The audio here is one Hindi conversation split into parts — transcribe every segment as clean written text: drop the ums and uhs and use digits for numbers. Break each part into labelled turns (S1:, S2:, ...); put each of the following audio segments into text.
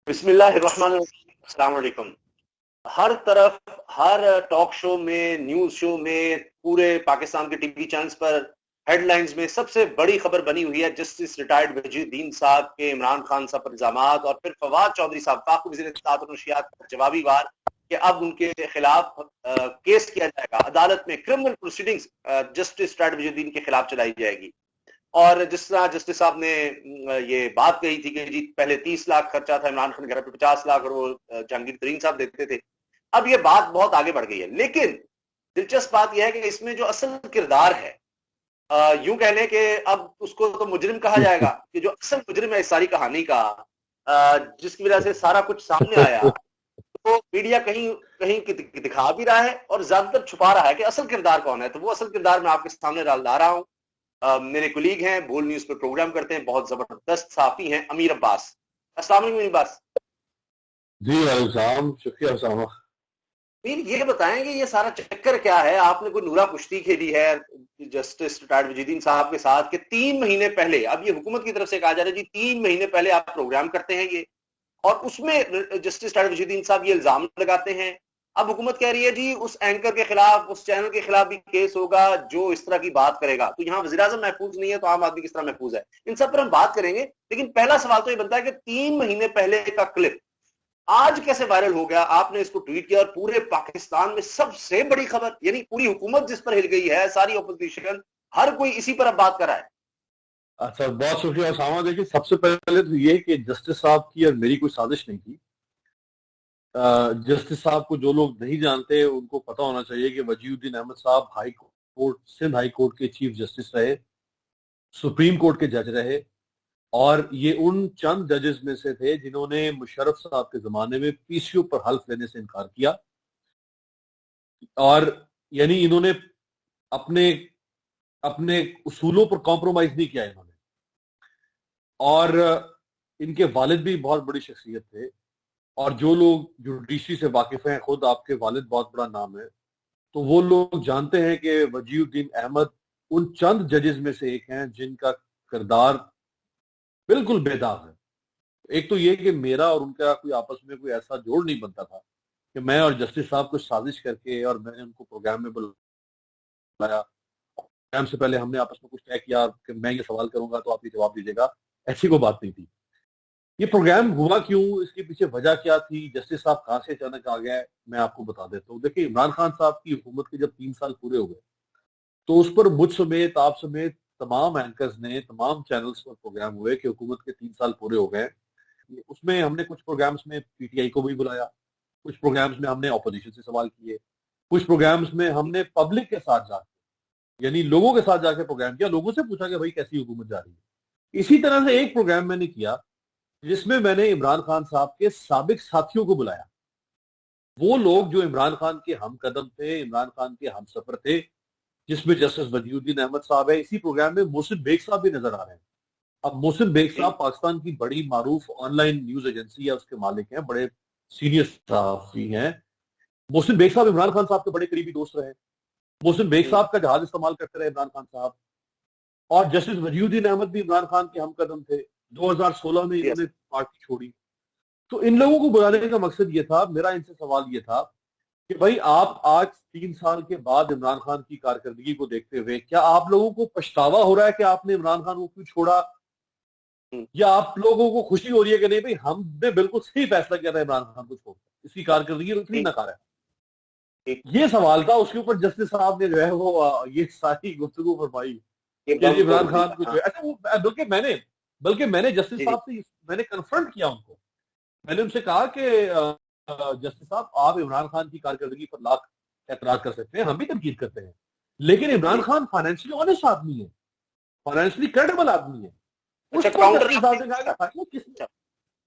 S1: बिस्मिल्लाहिर्रहमानिर्रहीम। अस्सलाम वालेकुम। हर तरफ, हर टॉक शो में, न्यूज शो में, पूरे पाकिस्तान के टीवी चैनल्स पर हेडलाइंस में सबसे बड़ी खबर बनी हुई है जस्टिस रिटायर्ड वजीउद्दीन साहब के इमरान खान साहब पर इल्जामात, और फिर फवाद चौधरी साहब फाकू वज़ीर इत्तलात और नशियात का जवाबी वार कि अब उनके खिलाफ केस किया जाएगा अदालत में। Criminal proceedings justice retired Waziuddin के खिलाफ चलाई जाएगी। और जिस तरह जस्टिस साहब ने ये बात कही थी कि जी पहले 30 लाख खर्चा था इमरान खान के घर पे, 50 लाख और वो जहांगीर तरीन साहब देते थे। अब ये बात बहुत आगे बढ़ गई है, लेकिन दिलचस्प बात यह है कि इसमें जो असल किरदार है, यूं कहने के अब उसको तो मुजरिम कहा जाएगा, कि जो असल मुजरिम है इस सारी कहानी का, जिसकी वजह से सारा कुछ सामने आया, तो मीडिया कहीं कहीं दिखा भी रहा है और ज्यादातर छुपा रहा है कि असल किरदार कौन है। तो वो असल किरदार मैं आपके सामने ला रहा हूं। मेरे कुलीग हैं, बोल न्यूज पर प्रोग्राम करते हैं, बहुत जबरदस्त साफी हैं, अमीर अब्बास। अस्सलाम वालेकुम अमीर अब्बास।
S2: जी वालेकुम, शुक्रिया उसामा।
S1: अमीर, ये बताएं कि ये सारा चक्कर क्या है? आपने कोई नूरा कुश्ती खेली है जस्टिस रिटायर्ड वजीउद्दीन साहब के साथ कि 3 महीने पहले, अब ये हुकूमत की तरफ से कहा जा रहा है जी 3 महीने पहले आप प्रोग्राम करते हैं ये, और उसमें जस्टिस रिटायर्ड वजीउद्दीन साहब ये इल्जाम लगाते हैं। अब हुकूमत कह रही है जी उस एंकर के खिलाफ, उस चैनल के खिलाफ भी केस होगा जो इस तरह की बात करेगा। तो यहाँ वज़ीर आज़म महफूज नहीं है तो आम आदमी किस तरह महफूज है? इन सब पर हम बात करेंगे, लेकिन पहला सवाल तो ये बनता है कि 3 महीने पहले का क्लिप आज कैसे वायरल हो गया? आपने इसको ट्वीट किया और पूरे पाकिस्तान में सबसे बड़ी खबर, यानी पूरी हुकूमत जिस पर हिल गई है, सारी ऑपोजिशन, हर कोई इसी पर अब बात कर रहा है।
S2: अच्छा, बहुत शुक्रिया उसामा। देखिए, सबसे पहले तो ये कि जस्टिस साहब की और मेरी कोई साजिश नहीं थी। जस्टिस साहब को जो लोग नहीं जानते उनको पता होना चाहिए कि वजीउद्दीन अहमद साहब high court, Sindh high court के चीफ जस्टिस रहे, सुप्रीम कोर्ट के जज रहे, और ये उन चंद जजेस में से थे जिन्होंने मुशर्रफ साहब के जमाने में पीसीओ पर हल्फ लेने से इनकार किया। और यानी इन्होंने अपने अपने उसूलों पर कॉम्प्रोमाइज नहीं किया इन्होंने। और इनके वालिद भी बहुत बड़ी शख्सियत थे, और जो लोग जुडिशरी से वाकिफ हैं, खुद आपके वालिद बहुत बड़ा नाम है, तो वो लोग जानते हैं कि वजीउद्दीन अहमद उन चंद जजेस में से एक हैं जिनका किरदार बिल्कुल बेदाग है। एक तो ये कि मेरा और उनका कोई आपस में कोई ऐसा जोड़ नहीं बनता था कि मैं और जस्टिस साहब कुछ साजिश करके और मैंने उनको प्रोग्राम में बुलाया, प्रोग्राम से पहले हमने आपस में कुछ तय किया कि मैं ये सवाल करूंगा तो आप ये जवाब दीजिएगा। ऐसी कोई बात नहीं थी। ये प्रोग्राम हुआ क्यों, इसके पीछे वजह क्या थी, जस्टिस साहब कहां से अचानक आ गए, मैं आपको बता देता हूँ। देखिए, इमरान खान साहब की हुकूमत के जब 3 साल पूरे हो गए तो उस पर मुझ समेत, आप समेत तमाम एंकर्स ने, तमाम चैनल्स पर प्रोग्राम हुए कि हुकूमत के 3 साल पूरे हो गए। उसमें हमने कुछ प्रोग्राम्स में पीटीआई को भी बुलाया, कुछ प्रोग्राम्स में हमने ऑपोजिशन से सवाल किए, कुछ प्रोग्राम्स में हमने पब्लिक के साथ जाकर, यानी लोगों के साथ जाकर प्रोग्राम किया, लोगों से पूछा कि भाई कैसी हुकूमत जा रही है। इसी तरह से एक प्रोग्राम मैंने किया जिसमें मैंने इमरान खान साहब के साबिक साथियों को बुलाया, वो लोग जो इमरान खान के हम कदम थे, इमरान खान के हम सफर थे, जिसमें जस्टिस वजीउद्दीन अहमद साहब है। इसी प्रोग्राम में मोहसिन बेग साहब भी नजर आ रहे हैं। अब मोहसिन बेग साहब पाकिस्तान की बड़ी मारूफ ऑनलाइन न्यूज एजेंसी है, उसके मालिक हैं, बड़े सीनियर सहाफी हैं। मोहसिन बेग साहब इमरान खान साहब के बड़े करीबी दोस्त रहे। मोहसिन बेग साहब का जहाज इस्तेमाल करते रहे इमरान खान साहब। और जस्टिस वजीउद्दीन अहमद भी इमरान खान के हम कदम थे। 2016 में इन्होंने पार्टी छोड़ी। तो इन लोगों को बुलाने का मकसद ये था, मेरा इनसे सवाल ये था कि भाई आप आज 3 साल के बाद इमरान खान की कारकर्दगी को देखते हुए क्या आप लोगों को पछतावा हो रहा है कि आपने इमरान खान को क्यों छोड़ा, या आप लोगों को खुशी हो रही है कि नहीं भाई हमने बिल्कुल सही फैसला किया था इमरान खान को छोड़, इसकी कारकर्दगी इतनी नकार है? ये सवाल था। उसके ऊपर जस्टिस साहब ने जो है वो ये सारी गुफ्तगू फरमाई कि इमरान खान को जो है, अच्छा वो बल्कि मैंने जस्टिस साहब से मैंने कन्फ्रंट किया उनको। मैंने उनसे कहा कि जस्टिस साहब, आप इमरान खान की कारकर्दगी पर लाख एतराज कर सकते हैं, हम भी तनकीद करते हैं, लेकिन इमरान खान फाइनेंशियली ऑनेस्ट आदमी है, फाइनेंशियली क्रेडिबल आदमी है। उस पर जस्टिस साहब ने कहा कि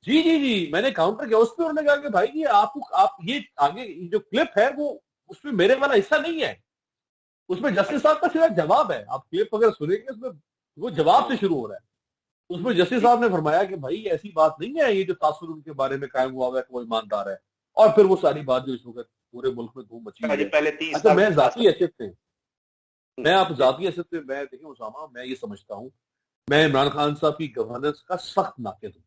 S2: जी जी जी, मैंने काउंटर किया उस पर। उन्होंने कहा कि भाई ये आप ये आगे जो क्लिप है वो उसमें मेरे वाला हिस्सा नहीं है, उसमें जस्टिस साहब का सीधा जवाब है। आप क्लिप अगर सुनेंगे उसमें वो जवाब से शुरू हो रहा है। उसमें जस्टिस साहब ने फरमाया कि भाई ऐसी बात नहीं है, ये जो तासुर उनके बारे में कायम हुआ है वो ईमानदार है। और फिर वो सारी बात जो इस वक्त पूरे मुल्क में धूम मची हुई है।
S1: पहले 30
S2: अच्छा, मैं जाती हैसियत से, मैं आप जाती हैसियत से, मैं देखिए उसामा, मैं ये समझता हूँ, मैं इमरान खान साहब की गवर्नेंस का सख्त नाकिद हूँ।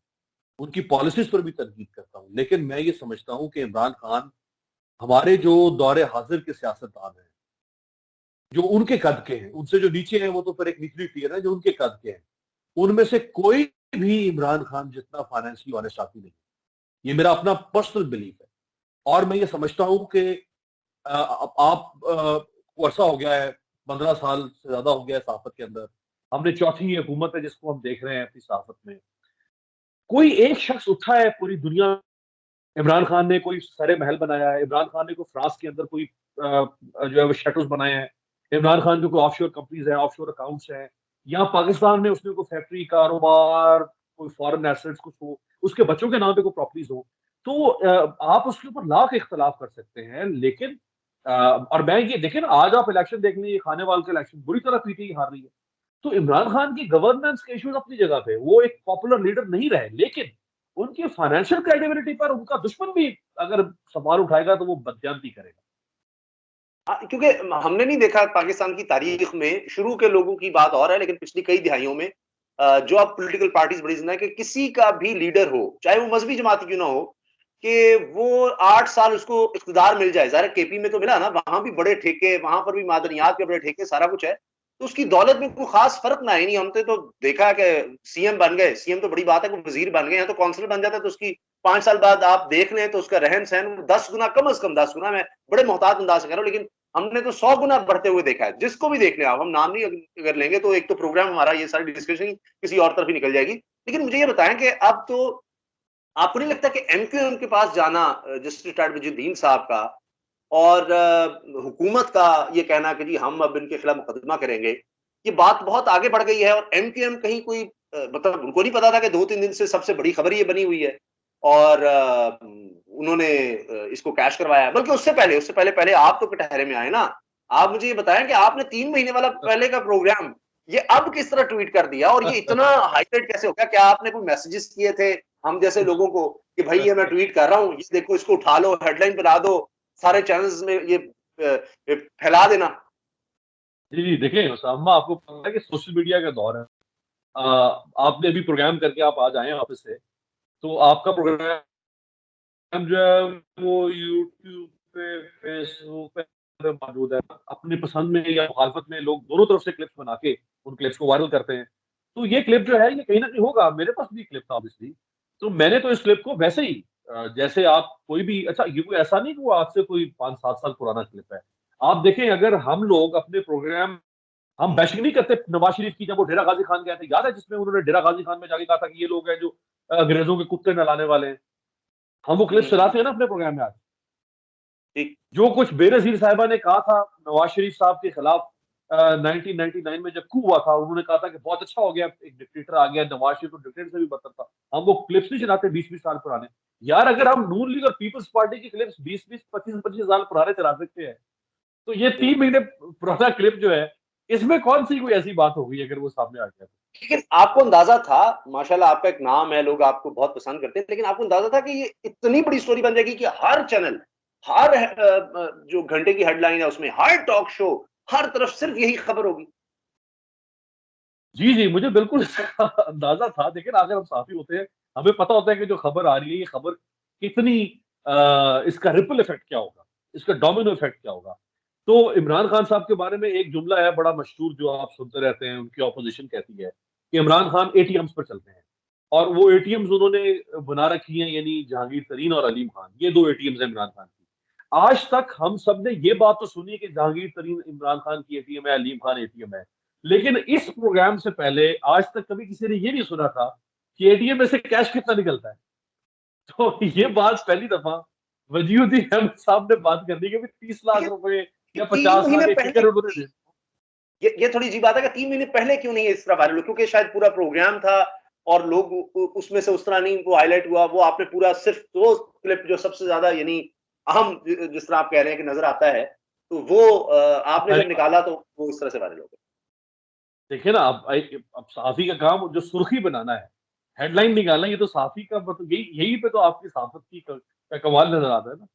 S2: उनकी पॉलिसीज पर भी तनकीद करता हूं, लेकिन मैं ये समझता हूं कि इमरान खान हमारे जो दौरे हाजिर के सियासतदान हैं, जो उनके कद के हैं, उनसे जो नीचे हैं वो तो फिर एक निचली टियर है, जो उनके कद के हैं, उनमें से कोई भी इमरान खान जितना फाइनेंशियली ऑनेस्ट आदमी नहीं। ये मेरा अपना पर्सनल बिलीफ है। और मैं ये समझता हूं कि आप वर्षा हो गया है, 15 साल से ज्यादा हो गया है सहाफत के अंदर, हमने चौथी हुकूमत है जिसको हम देख रहे हैं अपनी सहाफत में। कोई एक शख्स उठा है पूरी दुनिया, इमरान खान ने कोई सरे महल बनाया है, इमरान खान ने कोई फ्रांस के अंदर कोई जो है वो शेटोस बनाए हैं, इमरान खान के कोई ऑफशोर कंपनीज हैं, ऑफशोर अकाउंट्स हैं, या पाकिस्तान में उसने कोई फैक्ट्री, कारोबार, कोई फॉरेन एसेट्स कुछ हो, उसके बच्चों के नाम पे कोई प्रॉपर्टीज हो, तो आप उसके ऊपर लाख इख्तलाफ कर सकते हैं, लेकिन और मैं ये देखें ना, आज आप इलेक्शन देख लीजिए, खानेवाल का इलेक्शन बुरी तरह पीटीआई हार रही है। तो इमरान खान की गवर्नेंस के इश्यूज अपनी जगह पे, वो एक पॉपुलर लीडर नहीं रहे, लेकिन उनकी फाइनेंशियल क्रेडिबिलिटी पर उनका दुश्मन भी अगर सवाल उठाएगा तो वो बदज्यानती करेगा।
S1: क्योंकि हमने नहीं देखा पाकिस्तान की तारीख में, शुरू के लोगों की बात और है, लेकिन पिछली कई दिहाइयों में जो अब पॉलिटिकल पार्टीज बड़ी जिंदा है कि किसी का भी लीडर हो, चाहे वो मजहबी जमात क्यों ना हो, कि वो 8 साल उसको इख्तिदार मिल जाए। ज़ाहिर केपी में तो मिला ना, वहां भी बड़े ठेके, वहां पर भी मादनियात के बड़े ठेके, सारा कुछ है, तो उसकी दौलत में कोई खास फर्क ना है नहीं। हमने तो देखा कि सीएम बन गए, सीएम तो बड़ी बात है, कोई वजीर बन गए हैं, तो काउंसिलर बन जाता है, तो उसकी 5 साल बाद आप देख लें तो उसका रहन सहन 10 गुना, कम अज कम 10 गुना, मैं बड़े मोहतात अंदाज से कह रहा हूँ, लेकिन हमने तो 100 गुना बढ़ते हुए देखा है। जिसको भी देख लें आप, हम नाम नहीं अगर लेंगे तो एक तो प्रोग्राम हमारा ये सारी डिस्कशन किसी और तरफ ही निकल जाएगी। लेकिन मुझे ये बताएं कि अब तो आपको नहीं लगता कि एमक्यूएम के पास जाना, जस्टिस रिटायर्ड वजीरुद्दीन साहब का, और हुकूमत का ये कहना कि जी हम अब इनके खिलाफ मुकदमा करेंगे, ये बात बहुत आगे बढ़ गई है, और एमक्यूएम कहीं कोई मतलब उनको नहीं पता था कि 2-3 दिन से सबसे बड़ी खबर ये बनी हुई है, और उन्होंने इसको कैश करवाया। बल्कि उससे पहले आप तो कटहरे में आए ना। आप मुझे ये बताएं कि आपने 3 महीने वाला पहले का प्रोग्राम ये अब किस तरह ट्वीट कर दिया, और ये इतना हाईलाइट कैसे हो गया? क्या आपने कोई मैसेजेस किए थे हम जैसे लोगों को कि भाई ये मैं ट्वीट कर रहा हूँ, ये देखो, इसको उठा लो, हेडलाइन बना दो, सारे चैनल्स में ये फैला देना?
S2: जी जी, देखें उसामा, आपको पता है कि सोशल मीडिया का दौर है। आपने अभी प्रोग्राम करके आप आज आए हैं ऑफिस से, तो आपका प्रोग्राम जो है वो यूट्यूब पे, फेसबुक पे मौजूद है। अपनी पसंद में या मुखालफत में लोग दोनों तरफ से क्लिप्स बना के उन क्लिप्स को वायरल करते हैं। तो ये क्लिप जो है ये कहीं ना कहीं होगा, मेरे पास भी क्लिप था ऑब्वियसली, तो मैंने तो इस क्लिप को वैसे ही जैसे आप कोई भी, अच्छा ये कोई ऐसा नहीं कि वो आज से कोई 5-7 साल पुराना क्लिप है। आप देखें, अगर हम लोग अपने प्रोग्राम, हम बैशिंग नहीं करते नवाज शरीफ की, जब वो डेरा गाजी खान गए थे, याद है, जिसमें उन्होंने डेरा गाजी खान में जाके कहा था कि ये लोग हैं जो अंग्रेजों के कुत्ते नहलाने वाले हैं। हम वो क्लिप चलाते हैं ना अपने प्रोग्राम में आज।
S1: ठीक।
S2: जो कुछ बेनजीर साहिबा ने कहा था नवाज शरीफ साहब के खिलाफ 1999 में जब कू हुआ था, उन्होंने कहा था कि बहुत अच्छा हो गया, एक डिक्टेटर आ गया, नवाज शरीफ तो डिक्टेटर से भी बदतर था। हम वो क्लिप्स नहीं चलाते 20-20 साल पुराने। यार अगर हम नून लीग और पीपल्स पार्टी की क्लिप्स 20-20, 25-25 साल पुराने चला सकते हैं, तो ये 3 महीने पुराना क्लिप जो है, इसमें कौन सी कोई ऐसी बात हो गई अगर वो सामने आ गया?
S1: लेकिन आपको अंदाजा था, माशाल्लाह आपका एक नाम है, लोग आपको बहुत पसंद करते हैं, लेकिन आपको अंदाजा था कि ये इतनी बड़ी स्टोरी बन जाएगी कि हर चैनल, हर जो घंटे की हेडलाइन है उसमें, हर टॉक शो, हर तरफ सिर्फ यही खबर होगी?
S2: जी जी, मुझे बिल्कुल अंदाजा था, लेकिन अगर हम साथी होते हैं, हमें पता होता है कि जो खबर आ रही है, ये खबर कितनी इसका रिपल इफेक्ट क्या होगा, इसका डोमिनो इफेक्ट क्या होगा। तो इमरान खान साहब के बारे में एक जुमला है बड़ा मशहूर जो आप सुनते रहते हैं, उनकी ऑपोजिशन कहती है कि इमरान खान एटीएम्स पर चलते हैं, और वो एटीएम्स उन्होंने बना रखी हैं, यानी जहांगीर तरीन और अलीम खान, ये दो एटीएम्स हैं इमरान खान की। आज तक हम सब ने ये बात तो सुनी है कि जहांगीर तरीन इमरान खान की एटीएम है, अलीम खान एटीएम है, लेकिन इस प्रोग्राम से पहले आज तक कभी किसी ने ये नहीं सुना था कि एटीएम में से कैश कितना निकलता है। तो ये बात पहली दफा वजीउद्दीन अहमद साहब ने बात कर दी कि 30 लाख
S1: लेकिन
S2: रुपए या
S1: 3 महीने
S2: 50 लाख एक
S1: पहले,
S2: टिकट उन्होंने दे।
S1: ये थोड़ी अजीब बात है कि 3 महीने पहले क्यों नहीं इस तरह वायरल हुआ? क्योंकि शायद पूरा प्रोग्राम था और लोग उसमें से उस तरह नहीं वो हाईलाइट हुआ। वो आपने पूरा सिर्फ वो क्लिप जो सबसे ज्यादा यानी अहम, जिस तरह आप कह रहे हैं कि नजर आता है, तो वो आपने जब निकाला तो वो इस तरह से वायरल हो गया।
S2: देखिए ना, अब सहाफी का काम जो सुर्खी बनाना है, हेडलाइन निकालना, ये तो सहाफी का मतलब यही यही पे तो आपकी सहाफत की का कमाल नजर आता है ना,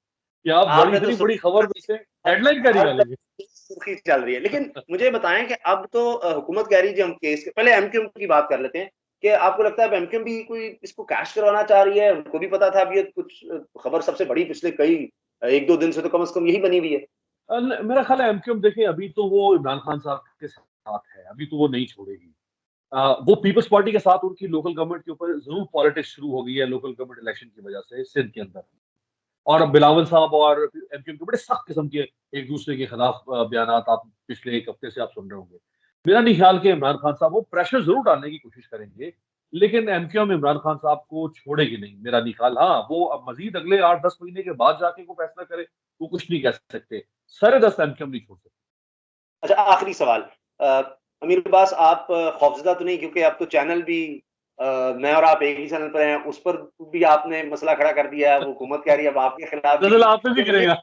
S2: कि आप बड़ी
S1: आपने तो
S2: इतनी बड़ी खबर में से हेडलाइन क्या
S1: हर
S2: निकालेंगे।
S1: सुर्खी चल रही है। लेकिन मुझे बताएं कि अब तो हुकूमत कह रही है, हम केस के पहले एमक्यूएम की बात कर लेते हैं कि आपको लगता है एमक्यूएम भी कोई इसको कैश करवाना चाह रही है? उनको भी पता था अब ये कुछ खबर सबसे बड़ी पिछले कई 1-2 दिन से तो कम से कम यही बनी हुई है।
S2: मेरा ख्याल है एमक्यूएम देखिए अभी तो वो इमरान खान साहब के साथ है, अभी तो वो नहीं छोड़ेगी। वो पीपल्स पार्टी के साथ उनकी लोकल गवर्नमेंट के ऊपर जरूर पॉलिटिक्स शुरू हो गई है लोकल गवर्नमेंट इलेक्शन की वजह से सिंध के अंदर। और अब बिलावल साहब और एमक्यूएम के बड़े सख्त किस्म के एक दूसरे के खिलाफ बयान आप पिछले एक हफ्ते से आप सुन रहे होंगे। मेरा नहीं ख्याल कि इमरान खान साहब वो प्रेशर जरूर डालने की कोशिश करेंगे, लेकिन एमक्यूएम इमरान खान साहब को छोड़ेगी नहीं, मेरा नहीं ख्याल। हाँ, वो अब मजीद अगले 8-10 महीने के बाद जाके को फैसला करे, वो कुछ नहीं कह सकते। सरे दस्त एमक्यूएम नहीं छोड़ सकते।
S1: अच्छा, आखिरी सवाल। अमीर अब्बास, आप खौफज़दा तो नहीं, क्योंकि अब तो चैनल भी मैं और आप एक ही चैनल पर हैं, उस पर भी आपने मसला खड़ा कर दिया है, वो हुकूमत कह रही है अब आपके खिलाफ
S2: दरअसल
S1: भी
S2: आप पे भी
S1: कि भई
S2: गिरेगा।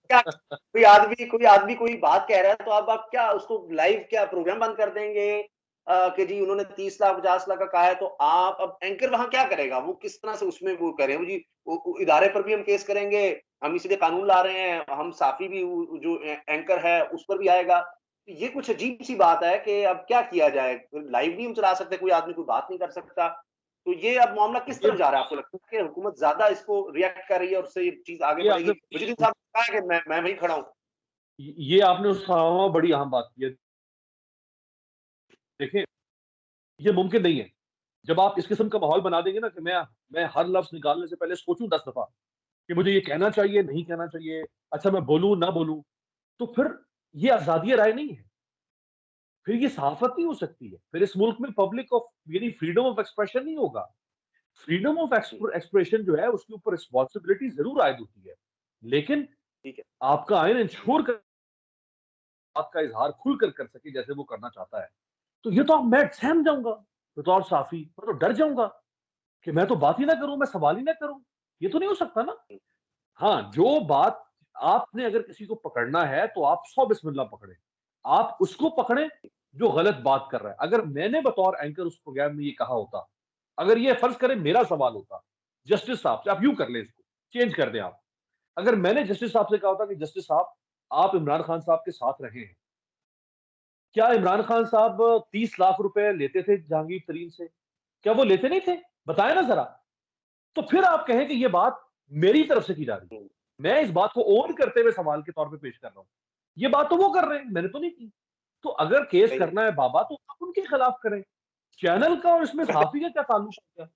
S1: क्या कोई बात कह रहा है तो आप क्या उसको लाइव क्या प्रोग्राम बंद कर देंगे? कि जी उन्होंने 30 लाख 50 लाख का कहा है तो आप अब एंकर वहाँ क्या करेगा? वो किस तरह से उसमें वो करें? वो जी इदारे पर भी हम केस करेंगे, हम इसलिए कानून ला रहे हैं, हम साफ़ी भी जो एंकर है उस पर भी आएगा। ये कुछ अजीब-सी बात है कि अब क्या किया जाए? लाइव नहीं हम चला सकते, कोई आदमी कोई बात नहीं कर सकता। तो ये अब मामला किस
S2: ये
S1: तरफ जा रहा है? आपको लगता है कि हुकूमत ज़्यादा इसको रिएक्ट कर रही है और उससे ये चीज़ आगे
S2: ये
S1: बढ़ेगी?
S2: आपने
S1: वज़ीर साहब ने कहा है कि मैं वहीं खड़ा हूँ।
S2: ये आपने उस बड़ी अहम बात की है। देखिए, ये मुमकिन नहीं है। जब आप इस किस्म का माहौल बना देंगे ना कि मैं हर लफ्ज़ निकालने से पहले सोचूँ 10 दफ़ा कि मुझे ये कहना चाहिए, नहीं कहना चाहिए, अच्छा मैं बोलूँ, ना बोलूँ, तो फिर ये आज़ादी राय नहीं है। फिर ये सहाफ़त नहीं हो सकती है। फिर इस मुल्क में पब्लिक ऑफ यानी फ्रीडम ऑफ एक्सप्रेशन नहीं होगा। फ्रीडम ऑफ
S1: जी,
S2: एक्सप्रेशन जो है उसके ऊपर रिस्पॉन्सिबिलिटी ज़रूर आयद होती है। लेकिन
S1: ठीक है।
S2: आपका आइन इंश्योर कर बात का इज़हार खुलकर कर सके जैसे वो करना चाहता है। तो ये तो मैं सहम जाऊँगा, बतौर साफ़ी, मैं तो डर जाऊँगा कि मैं तो बात ही ना करूँ, मैं सवाल ही ना करूँ। ये तो नहीं हो सकता ना।
S1: हुँ,
S2: हाँ, जो बात आपने अगर किसी को पकड़ना है तो आप 100 बिस्मिल्लाह पकड़ें। आप उसको पकड़ें जो गलत बात कर रहा है। अगर मैंने बतौर एंकर उस प्रोग्राम में ये कहा होता, अगर ये फ़र्ज़ करें मेरा सवाल होता, जस्टिस साहब से, आप यूँ कर लें इसको, चेंज कर दें आप। अगर मैंने जस्टिस साहब से कहा होता कि जस्टिस साहब, आप इमरान खान साहब के साथ रहे हैं। क्या इमरान खान साहब 30 लाख रुपए लेते थे जहांगीर तरीन से? क्या वो लेते नहीं थे? बताएं ना जरा। तो फिर आप कहें कि ये बात मेरी तरफ से की जा रही है।
S1: हुँ,
S2: मैं इस बात को ओन करते हुए सवाल के तौर पे पेश कर रहा हूं। ये बात तो वो कर रहे हैं, मैंने तो नहीं की। तो अगर केस
S1: सही है।
S2: करना है बाबा तो आप उनके खिलाफ करें। चैनल का और इसमें
S1: वैसे
S2: सहाफी का क्या ताल्लुक है?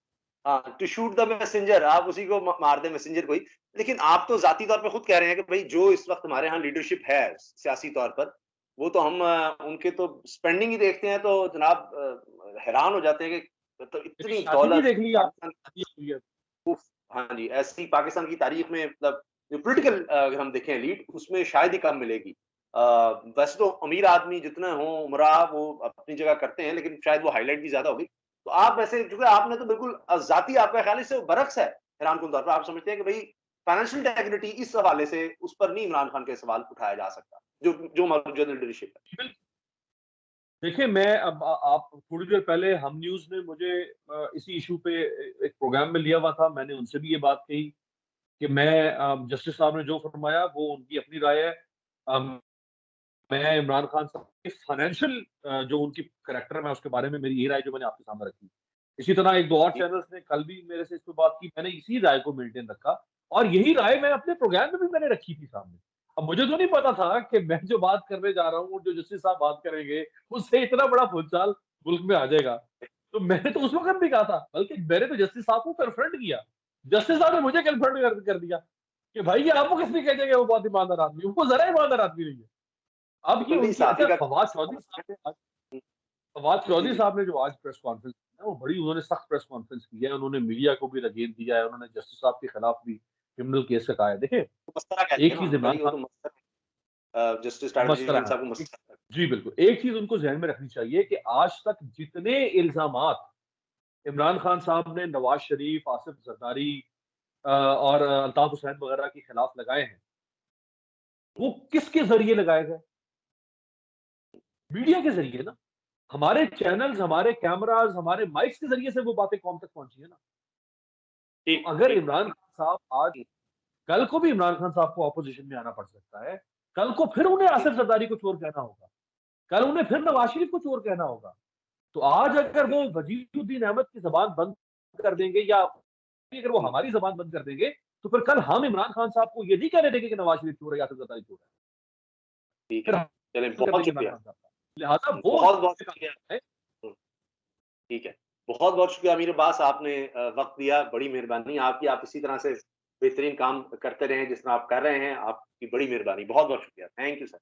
S1: हाँ, टू शूट द मैसेंजर, आप उसी को मार दें मैसेंजर को ही। लेकिन आप तो ज़ाती तौर पे खुद कह रहे हैं कि भई जो इस वक़्त हमारे यहाँ लीडरशिप है सियासी तौर पर, वो तो हम उनके तो स्पेंडिंग ही देखते हैं तो जनाब हैरान हो जाते हैं कि तो
S2: एक
S1: इतनी
S2: शादी नहीं
S1: दौलत
S2: देख ली
S1: पाकिस्तान
S2: आपने?
S1: उफ़! हाँ जी, ऐसी पाकिस्तान की तारीख में मतलब जो पॉलिटिकल अगर हम देखें एलीट उसमें शायद ही कम मिलेगी। वैसे तो अमीर आदमी जितने हों, उमरा वो अपनी जगह करते हैं, लेकिन शायद वो हाइलाइट भी ज़्यादा होगी। तो आप वैसे चूँकि आपने तो बिल्कुल ज़ाती आपका ख़्याल इससे बरअक्स है, हैरानकुन तौर पर। आप समझते हैं कि भई फाइनेंशियल इंटेग्रिटी इस हवाले से उस पर नहीं इमरान खान के सवाल उठाया जा सकता, जो जो मौजूदा लीडरशिप है।
S2: देखिए, मैं अब आप थोड़ी देर पहले हम न्यूज़ ने मुझे इसी इश्यू पे एक प्रोग्राम में लिया हुआ था। मैंने उनसे भी ये बात कही कि मैं जस्टिस साहब ने जो फरमाया वो उनकी अपनी राय है। अम, मैं इमरान खान साहब के फाइनेंशियल जो उनकी करैक्टर है उसके बारे में मेरी यही राय जो मैंने आपके सामने रखी। इसी तरह 1-2 और
S1: जी,
S2: चैनल्स ने कल भी मेरे से इस पे बात की, मैंने इसी राय को मेंटेन रखा और यही राय मैं अपने प्रोग्राम में भी मैंने रखी थी सामने। अब मुझे तो नहीं पता था कि मैं जो बात करने जा रहा हूँ, जो जस्टिस साहब बात करेंगे, उससे इतना बड़ा भूचाल मुल्क में आ जाएगा। तो मैंने तो उस वक़्त भी कहा था, बल्कि मैंने तो जस्टिस साहब को कन्फ्रंट किया। जस्टिस साहब ने मुझे कन्फ्रंट कर दिया कि भाई ये आपको किसने कह दिया कि वो बहुत ईमानदार आदमी है? वो ज़रा ईमानदार आदमी नहीं है। अब ये
S1: बिल्कुल नहीं
S2: उनकी
S1: साफ़ी
S2: अच्छा
S1: का
S2: फवाद
S1: जी,
S2: चौधरी
S1: जी।
S2: साहब ने जो आज प्रेस कॉन्फ्रेंस की है, वो बड़ी उन्होंने सख्त प्रेस कॉन्फ्रेंस की है। उन्होंने मीडिया को भी रगेद दिया है, उन्होंने जस्टिस साहब के खिलाफ भी क्रिमिनल केस लगाया है। देखिए,
S1: मसखरा कहते
S2: एक
S1: हैं
S2: चीज़
S1: ना,
S2: इमरान
S1: भई वो
S2: खान
S1: तो जस्टिस टाइगर
S2: मसला
S1: जलील
S2: है।
S1: साहब को
S2: एक
S1: मसखरा
S2: जी, बिल्कुल। एक चीज़ उनको ज़हन में रखनी चाहिए कि आज तक जितने इल्ज़ामात इमरान खान साहब ने नवाज़ शरीफ, आसिफ ज़रदारी और अल्ताफ हुसैन वगैरह के खिलाफ लगाए हैं, वो किसके ज़रिए लगाए गए? मीडिया के ज़रिए ना। हमारे चैनल्स, हमारे कैमराज़, हमारे माइक्स के ज़रिए से वो बातें कौम तक पहुँची है ना। तो
S1: ठीक,
S2: अगर
S1: ठीक।
S2: इमरान खान साहब आज कल को भी इमरान खान साहब को ऑपोजिशन में आना पड़ सकता है। कल को फिर उन्हें
S1: जी,
S2: आसिफ ज़रदारी को चोर कहना होगा। कल उन्हें फिर नवाज शरीफ को चोर कहना होगा। तो आज अगर वो वजीरुद्दीन अहमद की जबान बंद कर देंगे या अगर वो हमारी जबान बंद कर देंगे तो फिर कल हम इमरान खान साहब को ये नहीं कहने देंगे कि नवाज शरीफ चोर है या असद जरदारी चोर है।
S1: ठीक
S2: फिर
S1: है,
S2: हम
S1: चलिए
S2: कर
S1: बहुत
S2: देंगे इमरान
S1: शुक्रिया।
S2: खान साहब का, लिहाजा वो
S1: बहुत बहुत शुक्रिया।
S2: है।
S1: ठीक है, बहुत बहुत शुक्रिया अमीर अब्बास, आपने वक्त दिया, बड़ी मेहरबानी आपकी। आप इसी तरह से बेहतरीन काम करते रहें जिस तरह आप कर रहे हैं, आपकी बड़ी मेहरबानी। बहुत बहुत शुक्रिया, थैंक यू सर।